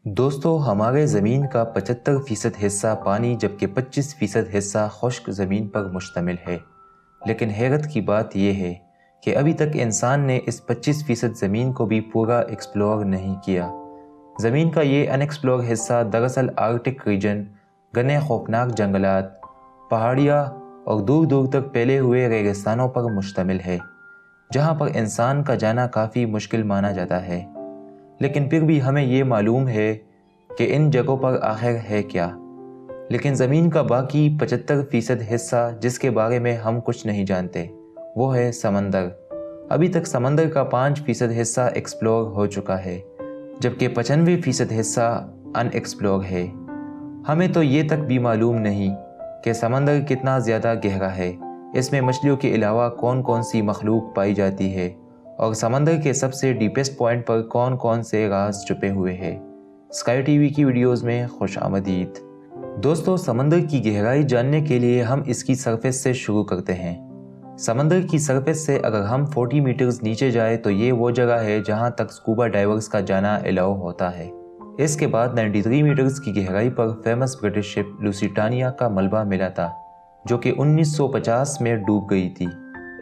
दोस्तों, हमारे ज़मीन का 75% हिस्सा पानी जबकि 25% हिस्सा खुश्क ज़मीन पर मुश्तमिल है। लेकिन हैरत की बात यह है कि अभी तक इंसान ने इस 25% ज़मीन को भी पूरा एक्सप्लोर नहीं किया। ज़मीन का ये अनएक्सप्लोर हिस्सा दरअसल आर्कटिक रीजन, घने खौफनाक जंगलात, पहाड़ियाँ और दूर दूर तक फैले हुए रेगिस्तानों पर मुश्तमिल है, जहाँ पर इंसान का जाना काफ़ी मुश्किल माना जाता है। लेकिन फिर भी हमें ये मालूम है कि इन जगहों पर आखिर है क्या। लेकिन ज़मीन का बाकी 75% हिस्सा जिसके बारे में हम कुछ नहीं जानते, वो है समंदर। अभी तक समंदर का 5% हिस्सा एक्सप्लोर हो चुका है, जबकि 95% हिस्सा अनएक्सप्लोर है। हमें तो ये तक भी मालूम नहीं कि समंदर कितना ज़्यादा गहरा है, इसमें मछलियों के अलावा कौन कौन सी मखलूक पाई जाती है, और समंदर के सबसे डीपेस्ट पॉइंट पर कौन कौन से राज छुपे हुए हैं। स्काई टीवी की वीडियोस में खुश आमदीद। दोस्तों, समंदर की गहराई जानने के लिए हम इसकी सरफेस से शुरू करते हैं। समंदर की सरफेस से अगर हम 40 मीटर्स नीचे जाए तो ये वो जगह है जहां तक स्कूबा डाइवर्स का जाना अलाउ होता है। इसके बाद 93 मीटर्स की गहराई पर फेमस ब्रिटिश शिप लुसिटानिया का मलबा मिला था, जो कि 1950 में डूब गई थी।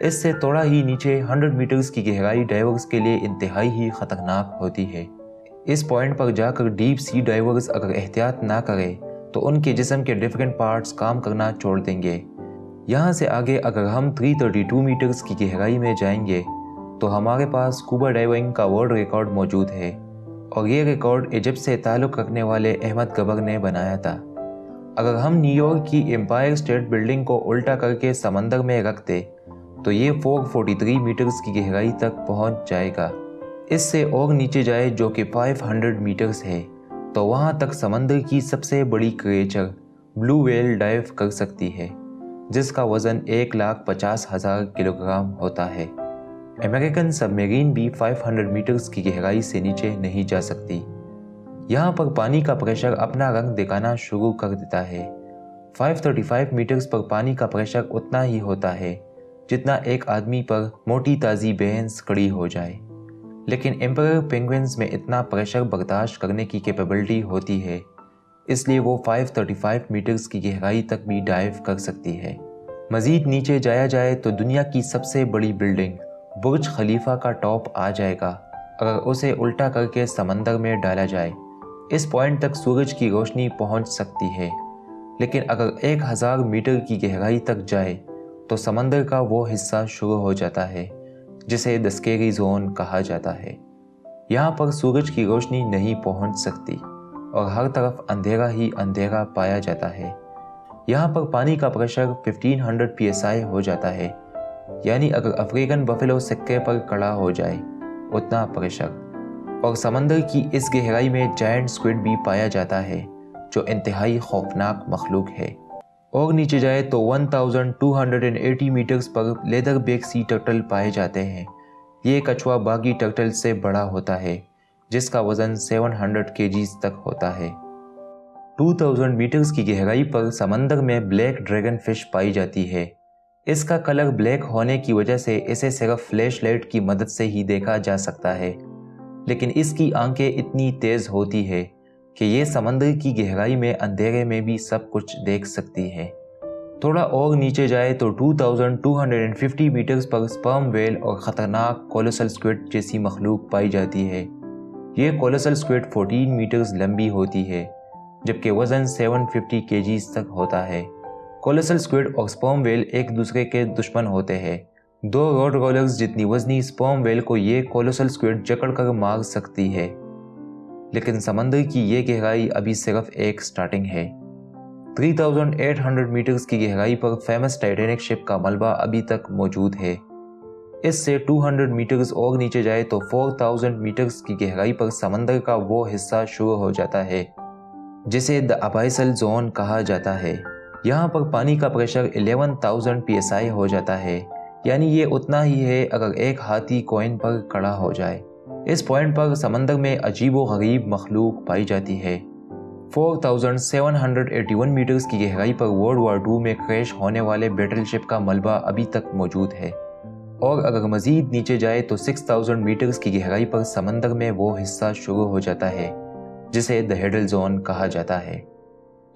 इससे थोड़ा ही नीचे 100 मीटर्स की गहराई डाइवर्स के लिए इंतहाई ही ख़तरनाक होती है। इस पॉइंट पर जाकर डीप सी डाइवर्स अगर एहतियात ना करें तो उनके जिस्म के डिफरेंट पार्ट्स काम करना छोड़ देंगे। यहाँ से आगे अगर हम 332 मीटर्स की गहराई में जाएंगे तो हमारे पास स्कूबा डाइविंग का वर्ल्ड रिकॉर्ड मौजूद है, और ये रिकॉर्ड इजिप्ट से ताल्लुक़ रखने वाले अहमद गबर ने बनाया था। अगर हम न्यूयॉर्क की एम्पायर स्टेट बिल्डिंग को उल्टा करके समंदर में रख दें तो ये 443 मीटर्स की गहराई तक पहुंच जाएगा। इससे और नीचे जाए जो कि 500 मीटर्स है तो वहां तक समंदर की सबसे बड़ी क्रिएचर ब्लू व्हेल डाइव कर सकती है, जिसका वज़न 1,50,000 किलोग्राम होता है। अमेरिकन सबमरीन भी 500 मीटर्स की गहराई से नीचे नहीं जा सकती। यहाँ पर पानी का प्रेशर अपना रंग दिखाना शुरू कर देता है। 535 मीटर्स पर पानी का प्रेशर उतना ही होता है जितना एक आदमी पर मोटी ताज़ी भैंस खड़ी हो जाए। लेकिन एम्परर पेंगुइन्स में इतना प्रेशर बर्दाश्त करने की कैपेबिलिटी होती है, इसलिए वो 535 मीटर्स की गहराई तक भी डाइव कर सकती है। मज़ीद नीचे जाया जाए तो दुनिया की सबसे बड़ी बिल्डिंग बुर्ज खलीफा का टॉप आ जाएगा अगर उसे उल्टा करके समंदर में डाला जाए। इस पॉइंट तक सूरज की रोशनी पहुंच सकती है, लेकिन अगर 1000 मीटर की गहराई तक जाए तो समंदर का वो हिस्सा शुरू हो जाता है जिसे द स्केरी जोन कहा जाता है। यहाँ पर सूरज की रोशनी नहीं पहुँच सकती और हर तरफ अंधेरा ही अंधेरा पाया जाता है। यहाँ पर पानी का प्रेशर 1500 psi हो जाता है, यानी अगर अफ्रीकन बफेलो सिक्के पर खड़ा हो जाए उतना प्रेशर। और समंदर की इस गहराई में जायंट स्क्विड भी पाया जाता है, जो इंतहाई खौफनाक मखलूक है। और नीचे जाए तो 1280 मीटर्स पर लेदर बैक सी टर्टल पाए जाते हैं। ये कछुआ बागी टर्टल से बड़ा होता है, जिसका वज़न 700 kgs तक होता है। 2000 मीटर्स की गहराई पर समंदर में ब्लैक ड्रैगन फिश पाई जाती है। इसका कलर ब्लैक होने की वजह से इसे सिर्फ फ्लैश लाइट की मदद से ही देखा जा सकता है, लेकिन इसकी आंखें इतनी तेज़ होती है कि ये समंदर की गहराई में अंधेरे में भी सब कुछ देख सकती है। थोड़ा और नीचे जाए तो 2250 मीटर्स पर स्पर्म व्हेल और ख़तरनाक कोलोसल स्क्विड जैसी मखलूक पाई जाती है। ये कोलोसल स्क्विड 14 मीटर्स लंबी होती है, जबकि वज़न 750 kgs तक होता है। कोलोसल स्क्विड और स्पर्म व्हेल एक दूसरे के दुश्मन होते हैं। 2 रोड रोलर्स जितनी वजनी स्पर्म व्हेल को ये कोलोसल स्क्विड जकड़ कर मार सकती है। लेकिन समंदर की ये गहराई अभी सिर्फ एक स्टार्टिंग है। 3800 मीटर्स की गहराई पर फेमस टाइटैनिक शिप का मलबा अभी तक मौजूद है। इससे 200 मीटर्स और नीचे जाए तो 4000 मीटर्स की गहराई पर समंदर का वो हिस्सा शुरू हो जाता है जिसे द अबाइसल जोन कहा जाता है। यहाँ पर पानी का प्रेशर 11000 psi हो जाता है, यानी ये उतना ही है अगर एक हाथी कॉइन पर खड़ा हो जाए। इस पॉइंट पर समंदर में अजीबो गरीब मखलूक पाई जाती है। 4781 मीटर्स की गहराई पर वर्ल्ड वार 2 में क्रैश होने वाले बैटलशिप का मलबा अभी तक मौजूद है। और अगर मज़ीद नीचे जाए तो 6000 मीटर्स की गहराई पर समंदर में वो हिस्सा शुरू हो जाता है जिसे द हेडल जोन कहा जाता है।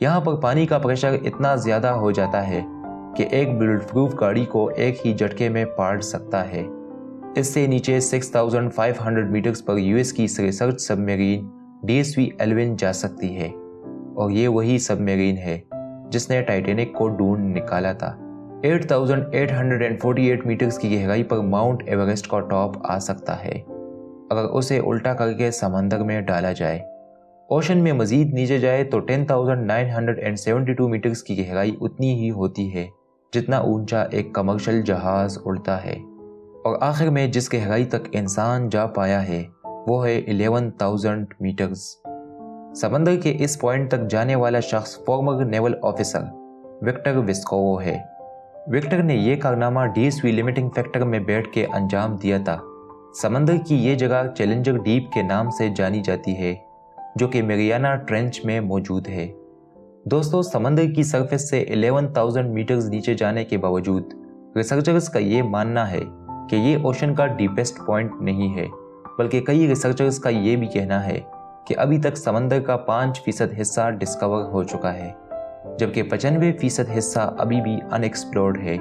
यहाँ पर पानी का प्रेशर इतना ज़्यादा हो जाता है कि एक बुलेट प्रूफ गाड़ी को एक ही झटके में पाट सकता है। इससे नीचे 6500 मीटर्स पर यूएस की रिसर्च सबमरीन DSV-11 जा सकती है, और ये वही सबमरीन है जिसने टाइटैनिक को ढूंढ निकाला था। 8848 मीटर्स की गहराई पर माउंट एवरेस्ट का टॉप आ सकता है अगर उसे उल्टा करके समंदर में डाला जाए। ओशन में मजीद नीचे जाए तो 10,972 मीटर्स की गहराई उतनी ही होती है जितना ऊंचा एक कमर्शियल जहाज उड़ता है। और आखिर में जिस गहराई तक इंसान जा पाया है वो है 11,000 मीटर्स। समंदर के इस पॉइंट तक जाने वाला शख्स फॉर्मर नेवल ऑफिसर विक्टर विस्कोवो है। विक्टर ने यह कारनामा DSV लिमिटिंग फैक्टर में बैठ के अंजाम दिया था। समंदर की ये जगह चैलेंजर डीप के नाम से जानी जाती है, जो कि मैरियाना ट्रेंच में मौजूद है। दोस्तों, समंदर की सरफेस से 11,000 मीटर्स नीचे जाने के बावजूद रिसर्चर्स का ये मानना है कि ये ओशन का डीपेस्ट पॉइंट नहीं है, बल्कि कई रिसर्चर्स का ये भी कहना है कि अभी तक समंदर का 5% हिस्सा डिस्कवर हो चुका है, जबकि 95% हिस्सा अभी भी अनएक्सप्लोर्ड है।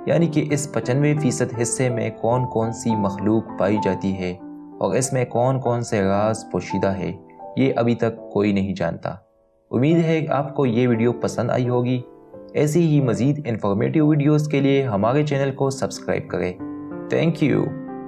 यानी कि इस 95% हिस्से में कौन कौन सी मखलूक पाई जाती है और इसमें कौन कौन से राज पोशीदा है, ये अभी तक कोई नहीं जानता। उम्मीद है आपको ये वीडियो पसंद आई होगी। ऐसी ही मज़ीद इन्फॉर्मेटिव वीडियोस के लिए हमारे चैनल को सब्सक्राइब करें। Thank you.